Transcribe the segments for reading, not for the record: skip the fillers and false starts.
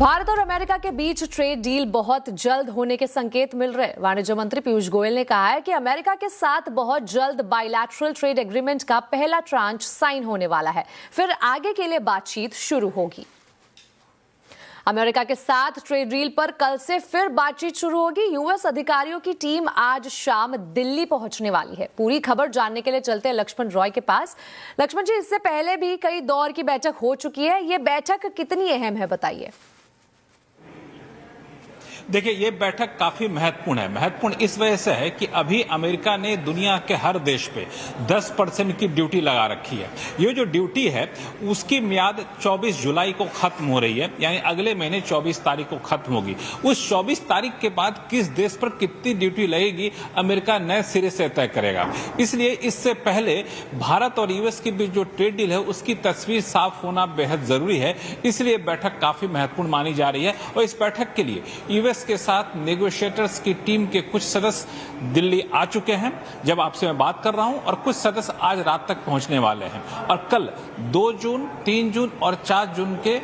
भारत और अमेरिका के बीच trade deal बहुत जल्द होने के संकेत मिल रहे। वाणिज्य मंत्री पीयूष गोयल ने कहा है कि अमेरिका के साथ बहुत जल्द बायलैटरल ट्रेड एग्रीमेंट का पहला ट्रांच साइन होने वाला है, फिर आगे के लिए बातचीत शुरू होगी। अमेरिका के साथ ट्रेड डील पर कल से फिर बातचीत शुरू होगी। यूएस अधिकारियों की टीम आज शाम दिल्ली पहुंचने वाली है। पूरी खबर जानने के लिए चलते हैं लक्ष्मण रॉय के पास। लक्ष्मण जी, इससे पहले भी कई दौर की बैठक हो चुकी है, ये बैठक कितनी अहम है, बताइए। देखिए, ये बैठक काफी महत्वपूर्ण है। महत्वपूर्ण इस वजह से है कि अभी अमेरिका ने दुनिया के हर देश पे 10% की ड्यूटी लगा रखी है। ये जो ड्यूटी है उसकी मियाद 24 जुलाई को खत्म हो रही है, यानी अगले महीने 24 तारीख को खत्म होगी। उस 24 तारीख के बाद किस देश पर कितनी ड्यूटी लगेगी अमेरिका नए सिरे से तय करेगा। इसलिए इससे पहले भारत और यूएस के बीच जो ट्रेड डील है उसकी तस्वीर साफ होना बेहद जरूरी है। इसलिए बैठक काफी महत्वपूर्ण मानी जा रही है और इस बैठक के लिए यूएस के साथ नेगोशिएटर्स की टीम के कुछ सदस्य दिल्ली आ चुके हैं जब आपसे मैं बात कर रहा हूं, और कुछ सदस्य आज रात तक पहुंचने वाले हैं। और कल 2 जून, 3 जून और 4 जून के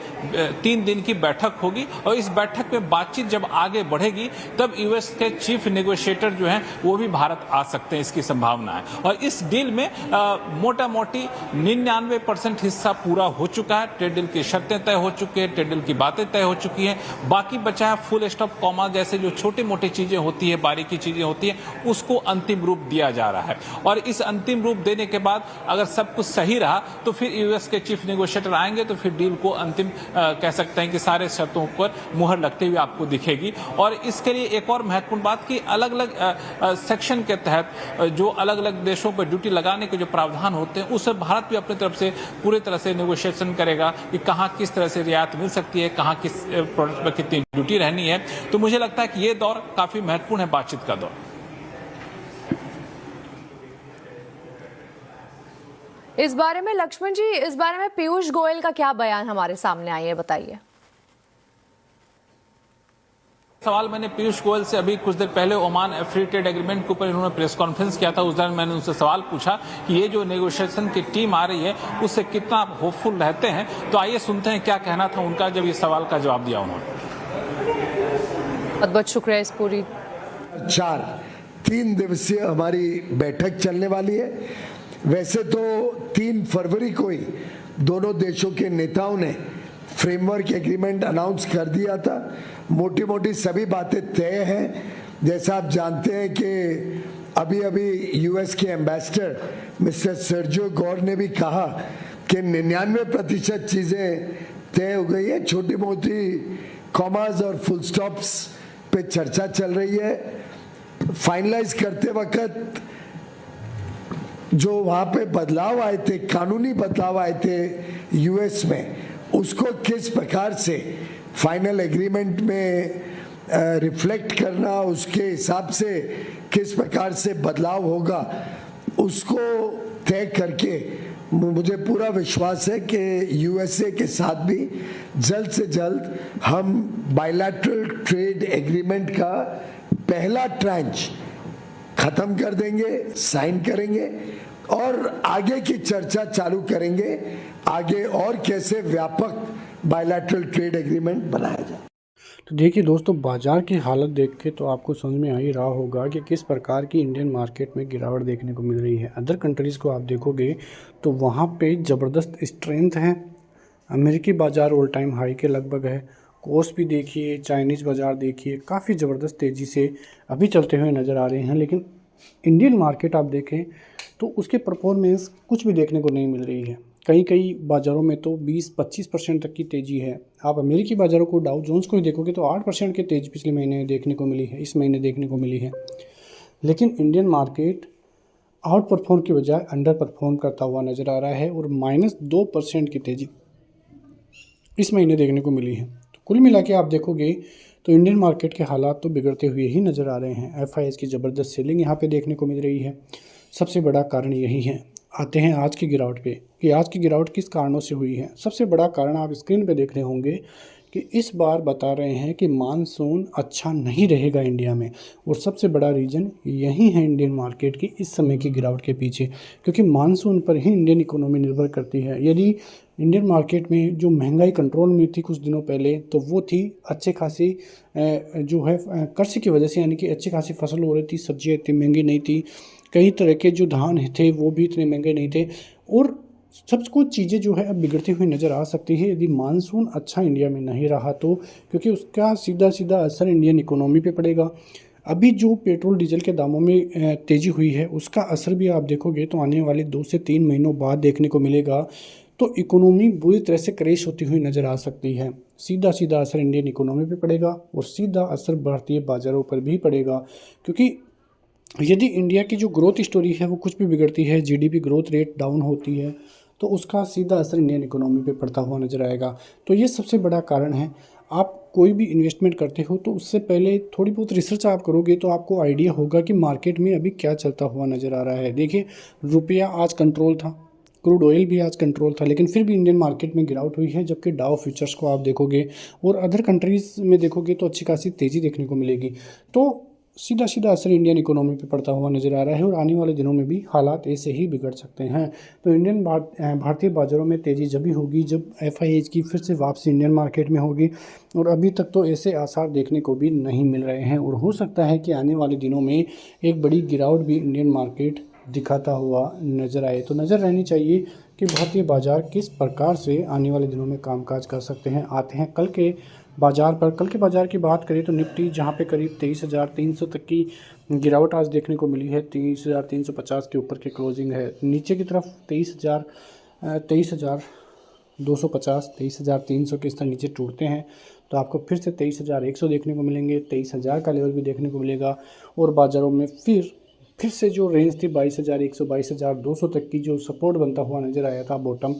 3 दिन की बैठक होगी। और इस बैठक में बातचीत जब आगे बढ़ेगी तब यूएस के चीफ नेगोशिएटर जो हैं वो भी भारत आ सकते हैं, इसकी संभावना है। और इस डील में मोटा मोटी 99% हिस्सा पूरा हो चुका है। ट्रेड डील की शर्तें तय हो चुकी है, ट्रेड डील की बातें तय हो चुकी हैं। बाकी बचा है फुल स्टॉप, कॉमा जैसे जो छोटी मोटी चीजें होती है, बारीकी चीजें होती हैं, उसको अंतिम रूप दिया जा रहा है। और इस अंतिम रूप देने के बाद अगर सब कुछ सही रहा तो फिर यूएस के चीफ नेगोशिएटर आएंगे तो फिर डील को अंतिम कह सकते हैं कि सारे शर्तों पर मुहर लगते हुए आपको दिखेगी। और इसके लिए एक और महत्वपूर्ण बात कि अलग अलग सेक्शन के तहत जो अलग अलग देशों पर ड्यूटी लगाने के जो प्रावधान होते हैं उससे भारत भी अपनी तरफ से पूरी तरह से नेगोशिएशन करेगा कि कहाँ किस तरह से रियायत मिल सकती है, कहाँ किस प्रोडक्ट पर कितनी ड्यूटी रहनी है। तो मुझे लगता है कि ये दौर काफी महत्वपूर्ण है, बातचीत का दौर। इस बारे में लक्ष्मण जी, इस बारे में पीयूष गोयल का क्या बयान हमारे सामने आया है, बताइए। सवाल मैंने पीयूष गोयल से अभी कुछ देर पहले ओमान फ्री ट्रेड एग्रीमेंट के ऊपर इन्होंने प्रेस कॉन्फ्रेंस किया था। उस दौरान मैंने उनसे सवाल पूछा कि ये जो नेगोशिएशन की टीम आ रही है उससे कितना आप होपफुल रहते हैं। तो आइए सुनते हैं क्या कहना था उनका जब इस सवाल का जवाब दिया उन्होंने। बहुत बहुत शुक्रिया। इस पूरी 3 दिवसीय हमारी बैठक चलने वाली है। वैसे तो 3 फरवरी को ही दोनों देशों के नेताओं ने फ्रेमवर्क एग्रीमेंट अनाउंस कर दिया था। मोटी मोटी सभी बातें तय हैं। जैसा आप जानते हैं कि अभी अभी यूएस के एम्बेसडर मिस्टर सर्जियो गौर ने भी कहा कि 99% चीज़ें तय हो गई है। छोटी मोटी कॉमास और फुल स्टॉप्स पे चर्चा चल रही है। फाइनलाइज करते वक्त जो वहाँ पे बदलाव आए थे, कानूनी बदलाव आए थे यूएस में, उसको किस प्रकार से फाइनल एग्रीमेंट में रिफ्लेक्ट करना, उसके हिसाब से किस प्रकार से बदलाव होगा, उसको तय करके मुझे पूरा विश्वास है कि यूएसए के साथ भी जल्द से जल्द हम बायलैटरल ट्रेड एग्रीमेंट का पहला ट्रांच खत्म कर देंगे, साइन करेंगे और आगे की चर्चा चालू करेंगे, आगे और कैसे व्यापक बायलैटरल ट्रेड एग्रीमेंट बनाया जाए। तो देखिए दोस्तों, बाज़ार की हालत देख के तो आपको समझ में आ ही रहा होगा कि किस प्रकार की इंडियन मार्केट में गिरावट देखने को मिल रही है। अदर कंट्रीज़ को आप देखोगे तो वहाँ पे ज़बरदस्त स्ट्रेंथ है। अमेरिकी बाज़ार ऑल टाइम हाई के लगभग है। कोस्ट भी देखिए, चाइनीज़ बाज़ार देखिए, काफ़ी ज़बरदस्त तेज़ी से अभी चलते हुए नज़र आ रहे हैं। लेकिन इंडियन मार्केट आप देखें तो उसके परफॉर्मेंस कुछ भी देखने को नहीं मिल रही है। कई बाज़ारों में तो 20-25% तक की तेज़ी है। आप अमेरिकी बाज़ारों को, डाउ जोन्स को ही देखोगे तो 8% की तेज़ी पिछले महीने देखने को मिली है, इस महीने देखने को मिली है। लेकिन इंडियन मार्केट आउट परफॉर्म की बजाय अंडर परफॉर्म करता हुआ नज़र आ रहा है और -2% की तेज़ी इस महीने देखने को मिली है। तो कुल मिला के आप देखोगे तो इंडियन मार्केट के हालात तो बिगड़ते हुए ही नज़र आ रहे हैं। एफआईएस की ज़बरदस्त सेलिंग यहाँ पे देखने को मिल रही है। सबसे बड़ा कारण यही है। आते हैं आज की गिरावट पे कि आज की गिरावट किस कारणों से हुई है। सबसे बड़ा कारण आप स्क्रीन पे देख रहे होंगे कि इस बार बता रहे हैं कि मानसून अच्छा नहीं रहेगा इंडिया में, और सबसे बड़ा रीज़न यही है इंडियन मार्केट की इस समय की गिरावट के पीछे, क्योंकि मानसून पर ही इंडियन इकोनॉमी निर्भर करती है। यदि इंडियन मार्केट में जो महंगाई कंट्रोल में थी कुछ दिनों पहले, तो वो थी अच्छे खासी जो है कृषि की वजह से, यानी कि अच्छी खासी फसल हो रही थी, सब्जियाँ इतनी महंगी नहीं थी, कई तरह के जो धान थे वो भी इतने महंगे नहीं थे। और सब कुछ चीज़ें जो है अब बिगड़ती हुई नज़र आ सकती है यदि मानसून अच्छा इंडिया में नहीं रहा तो, क्योंकि उसका सीधा सीधा असर इंडियन इकोनॉमी पे पड़ेगा। अभी जो पेट्रोल डीजल के दामों में तेज़ी हुई है उसका असर भी आप देखोगे तो आने वाले 2 से 3 महीनों बाद देखने को मिलेगा। तो इकोनॉमी बुरी तरह से क्रैश होती हुई नज़र आ सकती है। सीधा सीधा असर इंडियन इकोनॉमी पे पड़ेगा और सीधा असर भारतीय बाज़ारों पर भी पड़ेगा, क्योंकि यदि इंडिया की जो ग्रोथ स्टोरी है वो कुछ भी बिगड़ती है, जीडीपी ग्रोथ रेट डाउन होती है, तो उसका सीधा असर इंडियन इकोनॉमी पे पड़ता हुआ नज़र आएगा। तो ये सबसे बड़ा कारण है। आप कोई भी इन्वेस्टमेंट करते हो तो उससे पहले थोड़ी बहुत रिसर्च आप करोगे तो आपको आइडिया होगा कि मार्केट में अभी क्या चलता हुआ नज़र आ रहा है। देखिए, रुपया आज कंट्रोल था, क्रूड ऑयल भी आज कंट्रोल था, लेकिन फिर भी इंडियन मार्केट में गिरावट हुई है। जबकि डाउ फ्यूचर्स को आप देखोगे और अदर कंट्रीज़ में देखोगे तो अच्छी खासी तेज़ी देखने को मिलेगी। तो सीधा सीधा असर इंडियन इकोनॉमी पे पड़ता हुआ नज़र आ रहा है और आने वाले दिनों में भी हालात ऐसे ही बिगड़ सकते हैं। तो भारतीय बाज़ारों में तेज़ी जब भी होगी जब FIH की फिर से वापसी इंडियन मार्केट में होगी, और अभी तक तो ऐसे आसार देखने को भी नहीं मिल रहे हैं और हो सकता है कि आने वाले दिनों में एक बड़ी गिरावट भी इंडियन मार्केट दिखाता हुआ नज़र आए। तो नज़र रहनी चाहिए कि भारतीय बाज़ार किस प्रकार से आने वाले दिनों में कामकाज कर सकते हैं। आते हैं कल के बाज़ार पर। कल के बाज़ार की बात करें तो निफ्टी जहां पे करीब 23,300 तक की गिरावट आज देखने को मिली है, 23,350 के ऊपर की क्लोजिंग है। नीचे की तरफ 23,250, 23,300 के स्तर नीचे टूटते हैं तो आपको फिर से 23,100 देखने को मिलेंगे, 23,000 का लेवल भी देखने को मिलेगा। और बाज़ारों में फिर से जो रेंज थी 22,100, 22,200 तक की जो सपोर्ट बनता हुआ नज़र आया था बॉटम,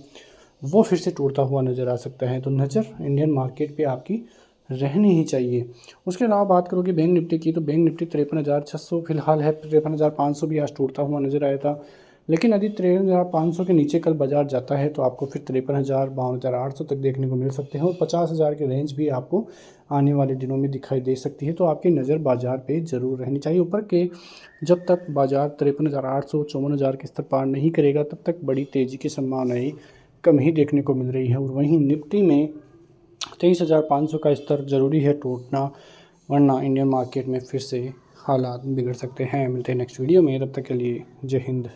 वो फिर से टूटता हुआ नज़र आ सकता है। तो नज़र इंडियन मार्केट पे आपकी रहनी ही चाहिए। उसके अलावा बात करोगे बैंक निफ्टी की, तो बैंक निफ्टी 53,600 फिलहाल है, 53,500 भी आज टूटता हुआ नज़र आया था। लेकिन यदि 53,500 के नीचे कल बाजार जाता है तो आपको फिर 53,000, 52,800 तक देखने को मिल सकते हैं और 50,000 की रेंज भी आपको आने वाले दिनों में दिखाई दे सकती है। तो आपकी नज़र बाजार पे ज़रूर रहनी चाहिए। ऊपर के जब तक बाजार 53,800, 54,000 के स्तर पार नहीं करेगा तब तक बड़ी तेज़ी की संभावनाएं कम ही देखने को मिल रही है। और वहीं निफ्टी में 23,500 का स्तर ज़रूरी है टूटना, वरना इंडियन मार्केट में फिर से हालात बिगड़ सकते हैं। मिलते हैं नेक्स्ट वीडियो में, तब तक के लिए जय हिंद।